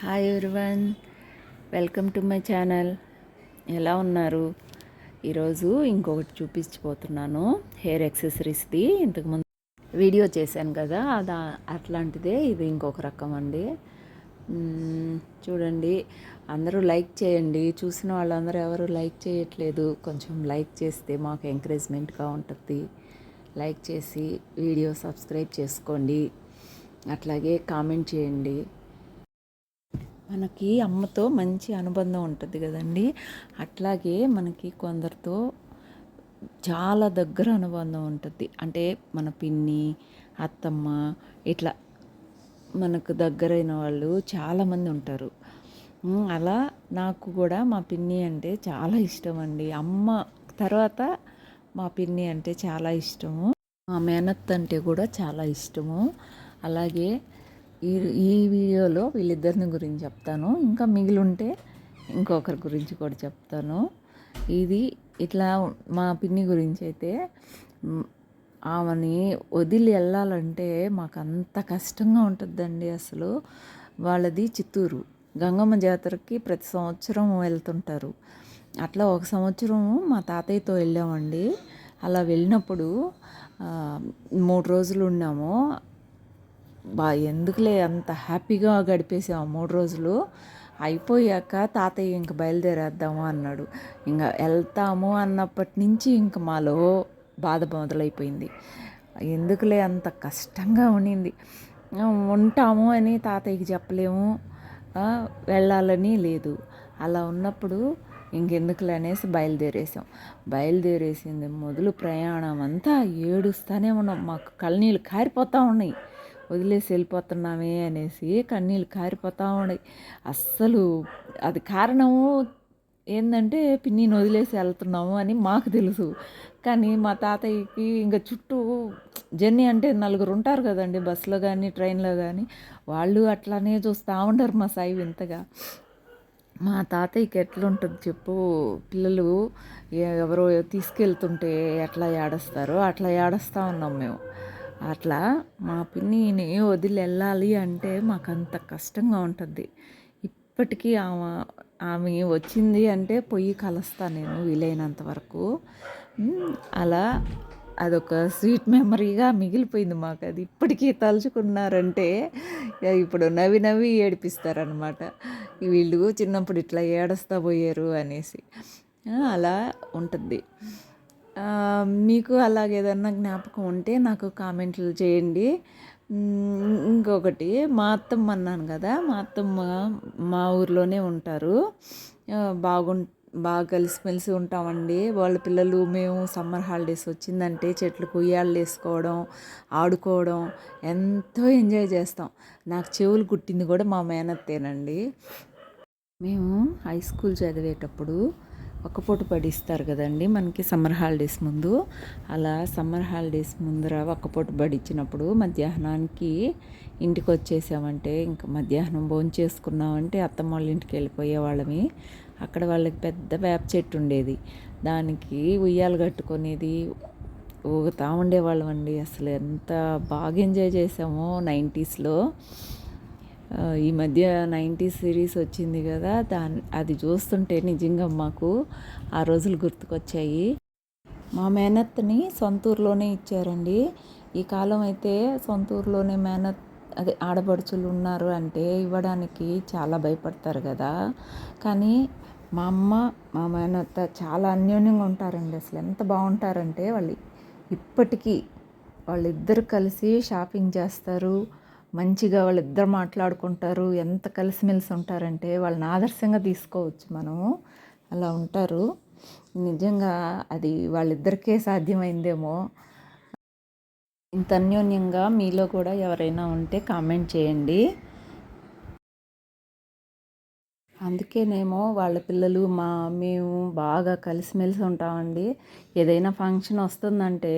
Hi everyone, welcome to my channel. ఎలా ఉన్నారు? ఈరోజు ఇంకొకటి చూపించిపోతున్నాను, హెయిర్ యాక్సెసరీస్ది. ఇంతకుముందు వీడియో చేశాను కదా, అట్లాంటిదే ఇది. ఇంకొక రకం అండి. చూడండి, అందరూ లైక్ చేయండి. చూసిన వాళ్ళందరూ ఎవరు లైక్ చేయట్లేదు. కొంచెం లైక్ చేస్తే మాకు ఎంకరేజ్మెంట్గా ఉంటుంది. లైక్ చేసి వీడియో సబ్స్క్రైబ్ చేసుకోండి. అట్లాగే కామెంట్ చేయండి. మనకి అమ్మతో మంచి అనుబంధం ఉంటుంది కదండి, అట్లాగే మనకి కొందరితో చాలా దగ్గర అనుబంధం ఉంటుంది. అంటే మన పిన్ని, అత్తమ్మ, ఇట్లా మనకు దగ్గరైన వాళ్ళు చాలామంది ఉంటారు. అలా నాకు కూడా మా పిన్ని అంటే చాలా ఇష్టం అండి. అమ్మ తర్వాత మా పిన్ని అంటే చాలా ఇష్టము. మా మేనత్త అంటే కూడా చాలా ఇష్టము. అలాగే ఈ ఈ వీడియోలో వీళ్ళిద్దరిని గురించి చెప్తాను. ఇంకా మిగిలి ఉంటే ఇంకొకరి గురించి కూడా చెప్తాను. ఇది ఇట్లా మా పిన్ని గురించి అయితే, ఆమెని వదిలి వెళ్ళాలంటే మాకు అంత కష్టంగా ఉంటుందండి. అసలు వాళ్ళది చిత్తూరు. గంగమ్మ జాతరకి ప్రతి సంవత్సరం వెళ్తుంటారు. అట్లా ఒక సంవత్సరం మా తాతయ్యతో వెళ్ళామండి. అలా వెళ్ళినప్పుడు 3 రోజులు ఉన్నాము. ఎందుకులే అంత హ్యాపీగా గడిపేసాము 3 రోజులు. అయిపోయాక తాతయ్య ఇంక బయలుదేరేద్దాము అన్నాడు. ఇంకా వెళ్తాము అన్నప్పటి నుంచి ఇంక మాలో బాధ మొదలైపోయింది. ఎందుకులే అంత కష్టంగా ఉండింది. ఉంటాము అని తాతయ్యకి చెప్పలేము, వెళ్ళాలని లేదు. అలా ఉన్నప్పుడు ఇంకెందుకులే అనేసి బయలుదేరేసింది మొదలు ప్రయాణం అంతా ఏడుస్తూనే ఉన్నాం. మాకు కళ్ళనీళ్ళు కారిపోతూ ఉన్నాయి. వదిలేసి వెళ్ళిపోతున్నామే అనేసి కన్నీళ్ళు కారిపోతూ ఉన్నాయి. అస్సలు అది కారణము ఏంటంటే పిన్నిని వదిలేసి వెళ్తున్నాము అని మాకు తెలుసు. కానీ మా తాతయ్యకి ఇంకా చుట్టూ జర్నీ అంటే 4 ఉంటారు కదండి, బస్సులో కానీ ట్రైన్లో కానీ. వాళ్ళు అట్లానే చూస్తూ ఉంటారు మా సాయి వింతగా. మా తాతయ్యకి ఎట్లుంటుంది చెప్పు, పిల్లలు ఎవరో తీసుకెళ్తుంటే ఎట్లా ఏడుస్తారో అట్లా ఏడుస్తూ ఉన్నాం మేము. అట్లా మా పిన్నిని వదిలి వెళ్ళాలి అంటే మాకు అంత కష్టంగా ఉంటుంది. ఇప్పటికీ ఆమె వచ్చింది అంటే పొయ్యి కలుస్తాను నేను వీలైనంత వరకు. అలా అదొక స్వీట్ మెమరీగా మిగిలిపోయింది మాకు. అది ఇప్పటికీ తలుచుకున్నారంటే ఇప్పుడు నవ్వి నవ్వి ఏడిపిస్తారనమాట. వీళ్ళు చిన్నప్పుడు ఇట్లా ఏడుస్తా పోయారు అనేసి. అలా ఉంటుంది. మీకు అలాగేదన్నా జ్ఞాపకం ఉంటే నాకు కామెంట్లు చేయండి. ఇంకొకటి, మా అత్తమ్మ అన్నాను కదా, మా అత్తమ్మ మా ఊర్లోనే ఉంటారు. బాగా కలిసిమెలిసి ఉంటామండి. వాళ్ళ పిల్లలు మేము సమ్మర్ హాలిడేస్ వచ్చిందంటే చెట్లకు ఉయ్యాలు వేసుకోవడం, ఆడుకోవడం ఎంతో ఎంజాయ్ చేస్తాం. నాకు చెవులు కుట్టింది కూడా మా మేనత్తేనండి. మేము హై స్కూల్ చదివేటప్పుడు ఒక్కపూట పడిస్తారు కదండి మనకి సమ్మర్ హాలిడేస్ ముందు. అలా సమ్మర్ హాలిడేస్ ముందర ఒక్కపూట పడిచ్చినప్పుడు మధ్యాహ్నానికి ఇంటికి వచ్చేసామంటే, ఇంకా మధ్యాహ్నం భోంచేసుకున్నామంటే అత్తమ్మ వాళ్ళ ఇంటికి వెళ్ళిపోయేవాళ్ళమి. అక్కడ వాళ్ళకి పెద్ద వేప చెట్టు ఉండేది, దానికి ఉయ్యాలు కట్టుకునేది ఊగుతూ ఉండేవాళ్ళం అండి. అసలు ఎంత బాగా ఎంజాయ్ చేసామో 90స్లో. ఈ మధ్య 90s సిరీస్ వచ్చింది కదా, అది చూస్తుంటే నిజంగా మాకు ఆ రోజులు గుర్తుకొచ్చాయి. మా మేనత్తని సొంతూరులోనే ఇచ్చారండి. ఈ కాలం అయితే సొంతూరులోనే అదే ఆడపడుచులు ఉన్నారు అంటే ఇవ్వడానికి చాలా భయపడతారు కదా. కానీ మా అమ్మ మా మేనత్త చాలా అన్యోన్యంగా ఉంటారండి. అసలు ఎంత బాగుంటారంటే వాళ్ళు ఇప్పటికీ వాళ్ళిద్దరు కలిసి షాపింగ్ చేస్తారు, మంచిగా వాళ్ళిద్దరు మాట్లాడుకుంటారు. ఎంత కలిసిమెలిసి ఉంటారంటే వాళ్ళని ఆదర్శంగా తీసుకోవచ్చు మనము. అలా ఉంటారు. నిజంగా అది వాళ్ళిద్దరికే సాధ్యమైందేమో. ఇంత అన్యోన్యంగా మీలో కూడా ఎవరైనా ఉంటే కామెంట్ చేయండి. అందుకేనేమో వాళ్ళ పిల్లలు మేము బాగా కలిసిమెలిసి ఉంటామండి. ఏదైనా ఫంక్షన్ వస్తుందంటే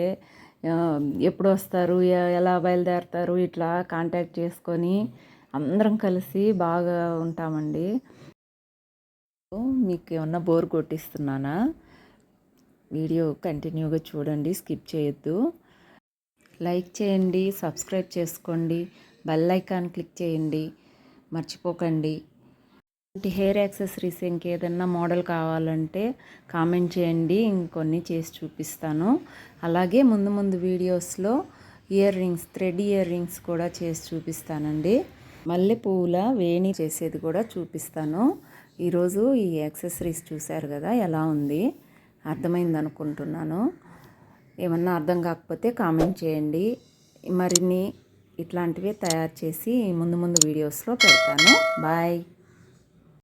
ఎప్పుడు వస్తారు, ఎలా బయలుదేరుతారు, ఇట్లా కాంటాక్ట్ చేసుకొని అందరం కలిసి బాగా ఉంటామండి. మీకు ఏమన్నా బోర్ కొట్టిస్తున్నానా? వీడియో కంటిన్యూగా చూడండి, స్కిప్ చేయొద్దు. లైక్ చేయండి, సబ్స్క్రైబ్ చేసుకోండి, బెల్ ఐకాన్ క్లిక్ చేయండి, మర్చిపోకండి. హెయిర్ యాక్సెసరీస్ ఇంకేదన్నా మోడల్ కావాలంటే కామెంట్ చేయండి, ఇంకొన్ని చేసి చూపిస్తాను. అలాగే ముందు ముందు వీడియోస్లో ear rings, thread ear rings కూడా చేసి చూపిస్తానండి. మల్లె పువ్వుల వేణి చేసేది కూడా చూపిస్తాను. ఈరోజు ఈ యాక్సెసరీస్ చూశారు కదా ఎలా ఉంది, అర్థమైంది అనుకుంటున్నాను. ఏమన్నా అర్థం కాకపోతే కామెంట్ చేయండి. మరిన్ని ఇట్లాంటివే తయారు చేసి ముందు ముందు వీడియోస్లో పెడతాను. బాయ్.